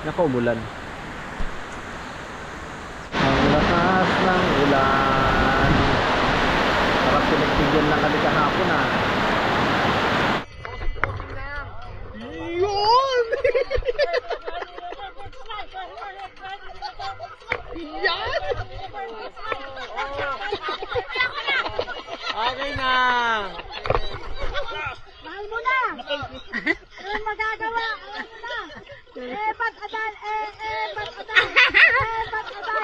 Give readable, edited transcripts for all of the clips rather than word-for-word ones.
Nako, umulan. Ang lakas ng ulan. Parang pinagpigyan lang kami kahapon ah. Yun! Yan! Okay na! Mahal mo na! Ano magagawa? Ba't adal? Ba't adal? Ba't adal?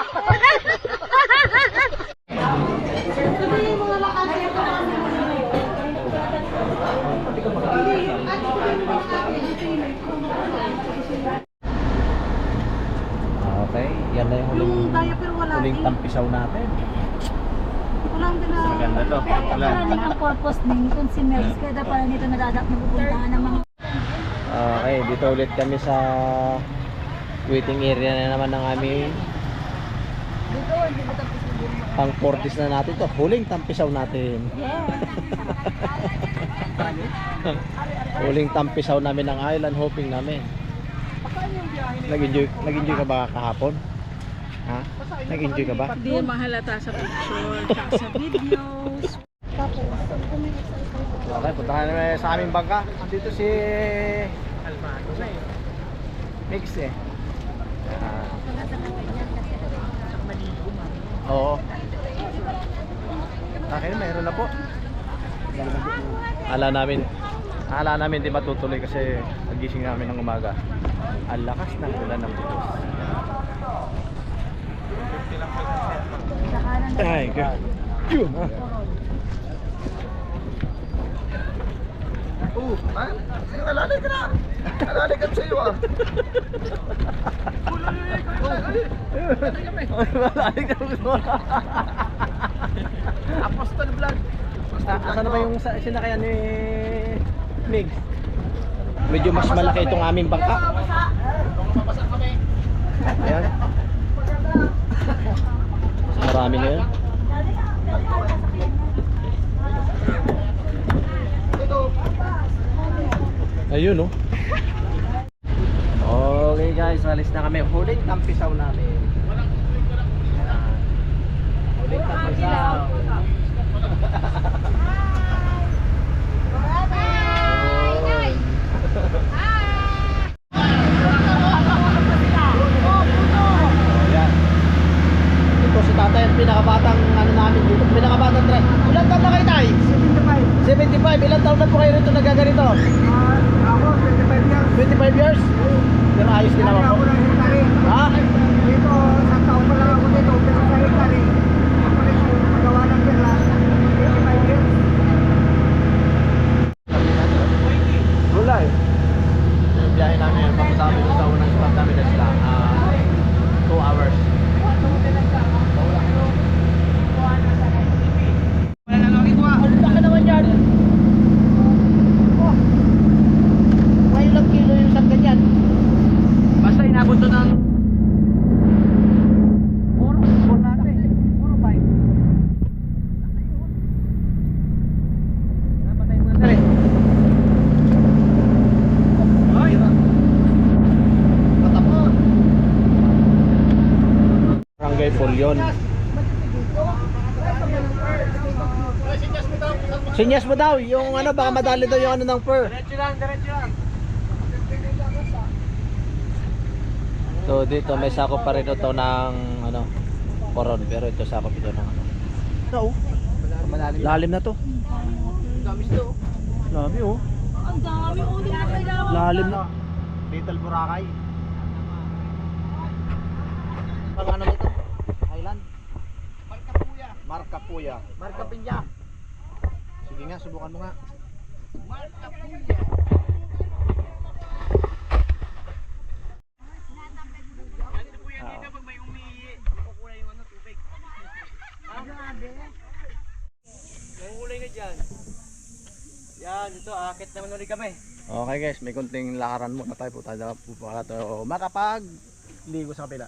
Sabihin mo nga lakas ito. Okay, yan na yung Yung diaper wala huling din. tampisaw natin. Walang din na. Maganda to. Wala din ang purpose din kung si Megs. Kaya pala nito napupuntahan ng mga. Okay, dito ulit kami sa waiting area na naman ng aming Dito, hindi mo tapos yung pang 40s na natin to. Huling tampisaw natin. Huling tampisaw namin ng island hopping namin. Nag-enjoy ka ba kahapon? Ha? Nag-enjoy ka ba? Hindi mahalata sa picture, tsaka sa videos. Okay, punta ka naman sa aming bangka. Dito si Mix eh. Oo. Akin mayroon na po. Ala namin di matutuloy kasi nagising namin ng umaga. Ang lakas ng ulan ng butos. Ay, God. Yun, ha? Man, alalay ka na! Alalay ka sa'yo ah! Alalay ka na. Apostol vlog! Asa na ba yung sinakayan ni Migs? Medyo mas malaki itong aming bangka. Ayan. Mas marami na yun. Ayun oh. Okay guys, alis na kami. Huling tampisaw namin. Huling tampisaw. Ayan. Ito si tatay ang pinakabatang ano namin dito. Pinakabatang try. Ilan taon na kayo tay? 75. Ilan taon na po kayo rito nagaganito? Ako, 25 years. 25 years? Pero ayos din naman po. Ako lang hekari. Ha? Dito, sa taon pa lang ako dito. Pero sa hekari, ako rin yung magawa ng pera. 25 years. Wala eh. Yung biyahe namin yun, papunta kami doon sa unang spot namin na sila. 2 hours. Wala na lang ito ah. Ang laki naman yan. Oh. May ilang kilo yung isang ganyan. Basta inabot to ng puro natin. Puro 5. Napatay mo na rin. Ay! Matapos. Barangay Pulyon. Sinyas mo daw, yung ano, baka madali daw yung ano ng fur. Diretso lang, diretso lang. So dito may sakop pa rin ito ng ano, koron, pero ito sakop ito ng ano. No. Malalim. Lalim na to. Gamis to. Labi oh. Ang dami, hindi na kailangan. Lalim na. Little Boracay. Pang ano ba ito? Island? Markapuya. Marcapuya. Markapinya. Sige nga, subukan mo nga. Markapuya. Pag may umiihi, kukulay yung ano, tubig. Nangukulay na dyan. Yan, dito, akit naman ulit kami. Okay guys, may kunting lakaran muna tayo po tayo para to makapag ligo sa kapila.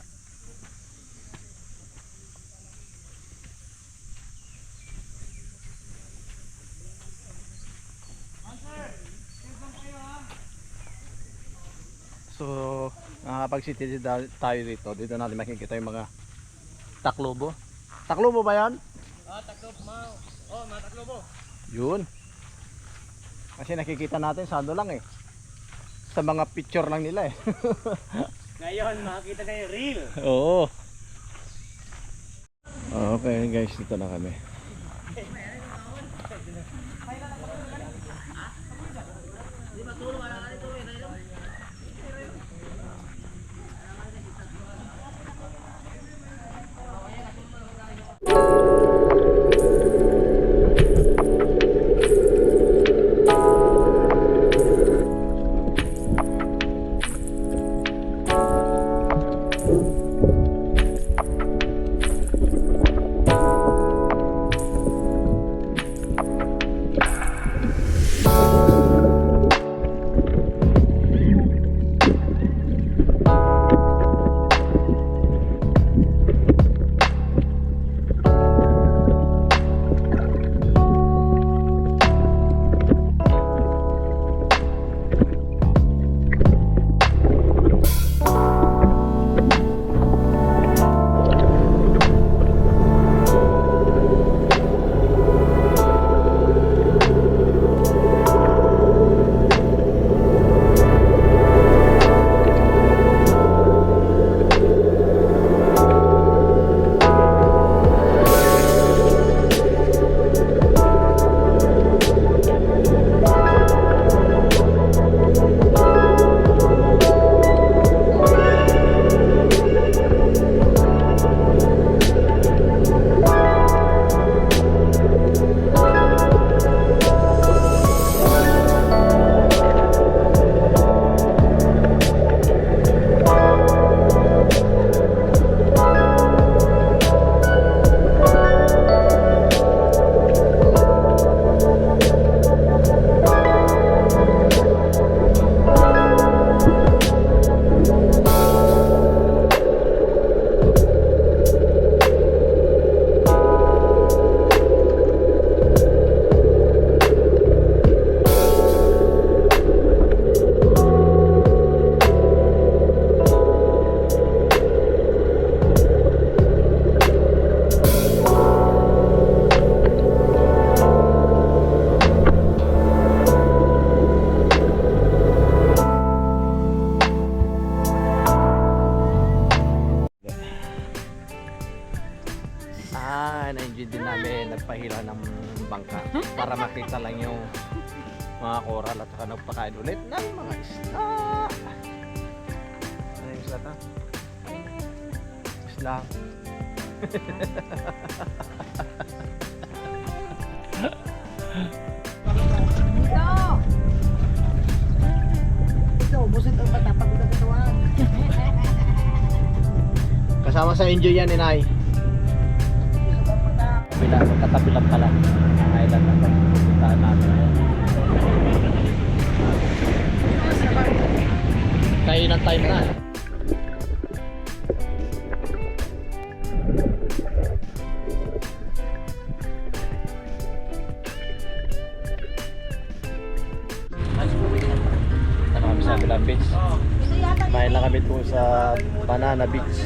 So, nakakapag-city tayo dito. Dito natin makikita yung mga taklobo. Taklobo ba yan? Mga taklobo. Yun. Kasi nakikita natin sa ano lang eh. Sa mga picture lang nila eh. Ngayon, makakita na yung real. Oo. Okay guys, dito na kami. Na-enjoy din namin nagpahila ng bangka para makita lang yung mga coral at saka nagpakain ulit ng mga isla. Ano yung isla ta? Isla. Ito, busit ang mata pag nagkatuwang. Kasama sa enjoy yan, Inay. Magkatabi lang pala ang island na puntahan natin. Kainan time na. Ano kami sa Bilang Beach? Kumain lang kami doon sa Banana Beach.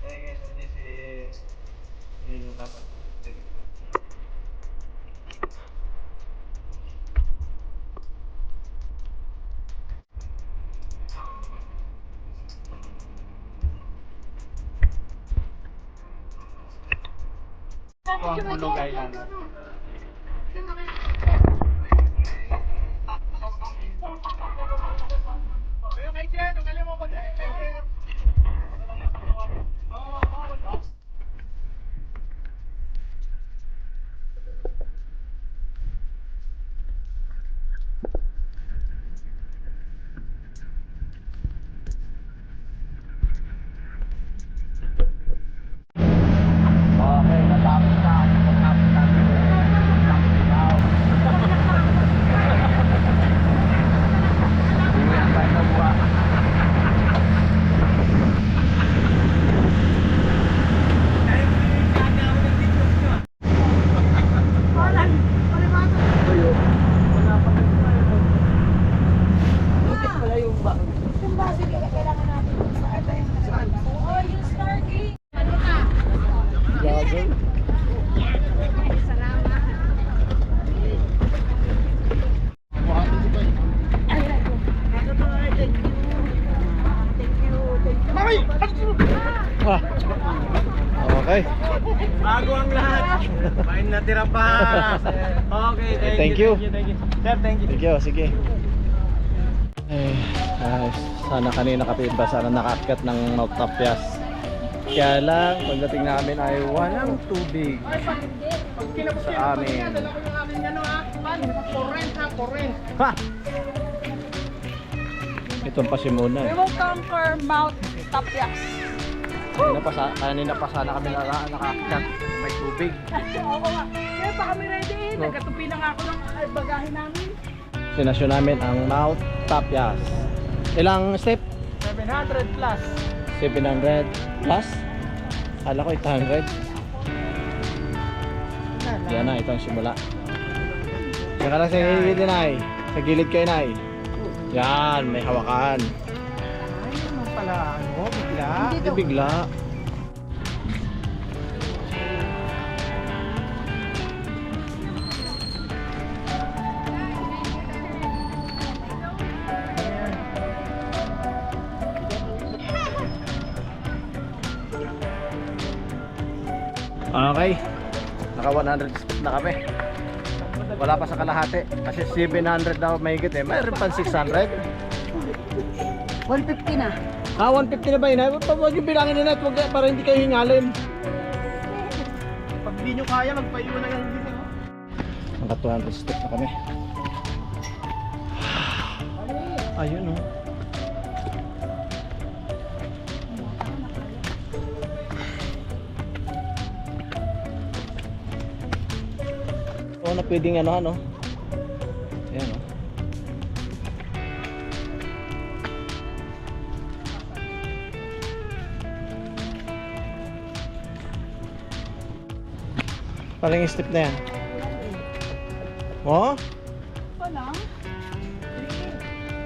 Hey guys, this is Ang Bulog Island. Okay, natapos na. Natapos na. Hindi yan tayo nabuha. Tuyo. Bakit pala yung bag? Yung base kailangan natin saan? Oh, yung Stargate. Gagawin. Ah. Okay. Bago ang lahat. Main natira pa. Okay, Thank you. Thank you. Sir, thank you. Sige, sige. Sana kanina kami ba sana nakaakyat ng Mount Tapias. Kaya lang, pagdating namin ay walang tubig sa amin. Ha! Itong pasimuna eh. We will conquer Mount Tapias. Kanina pa sana kami nakaakyat. May tubig. Oo nga. Kaya pa kami ready eh. Nagkatupi na nga ako ng bagahe namin. Sinasyon namin ang Mount Tapias. Ilang step? 700 plus. 700 plus? Kala ko 800. Yan na, ito ang simula. Diyan ka lang sa gilid, Nay. Sa gilid kayo, Nay. Yan, may hawakan. Ay, naman pala. Ano? Bigla. Hindi bigla. Okay. Naka 100 step na kami. Wala pa sa kalahati. Kasi 700 daw mahigit eh. Mayroon pa 600. 150 na. Ah, 150 na ba yun? Huwag yung bilangin nila at para hindi kayo hingalin. Pag di nyo kaya, magpaiwan na lang dito. Naka 200 step na kami. Ayun oh. Oo na pwedeng ano. Ayan oh. Paling step na yan. Oh? Wala.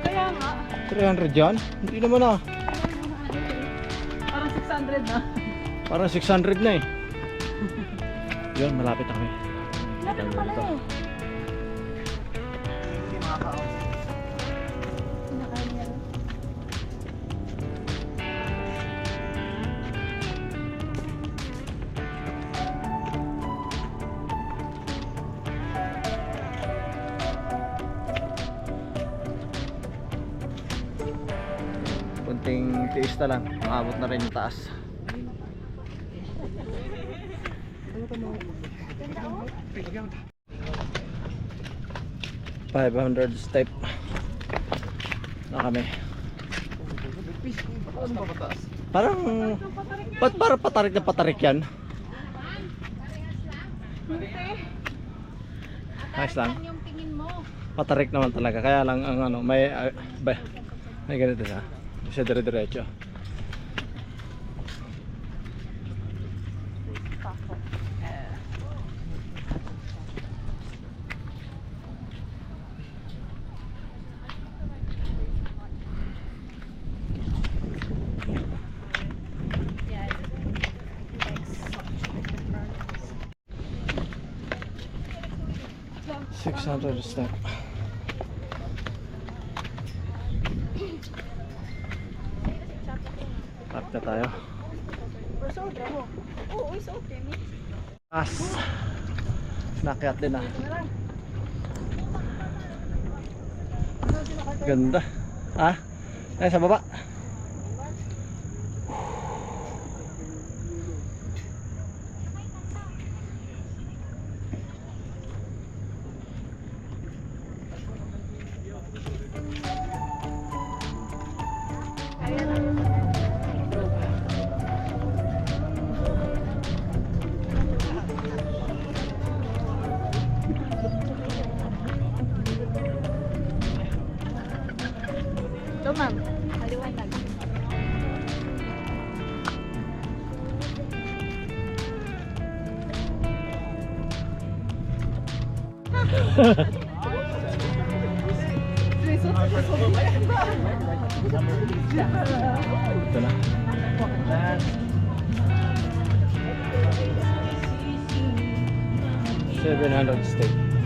Kaya nga. 300 dyan? Hindi naman ah. Parang 600 na. Parang 600 na eh. Yun, malapit na kami. Lapit na pala eh. Kunting tiis na lang, maabot na rin yung taas. $500 step na kami. Parang para patarik na patarik yan. Ayos lang. Patarik naman talaga. Kaya lang ang ano, may ganito siya. Siya dire-diretso. $600 step. Tap na tayo. Oo, it's okay. As. Nakyat din ah. Ganda. Ah? Ay, sa baba. Ito ma'am, maliwanag. Ito na. 700 stay.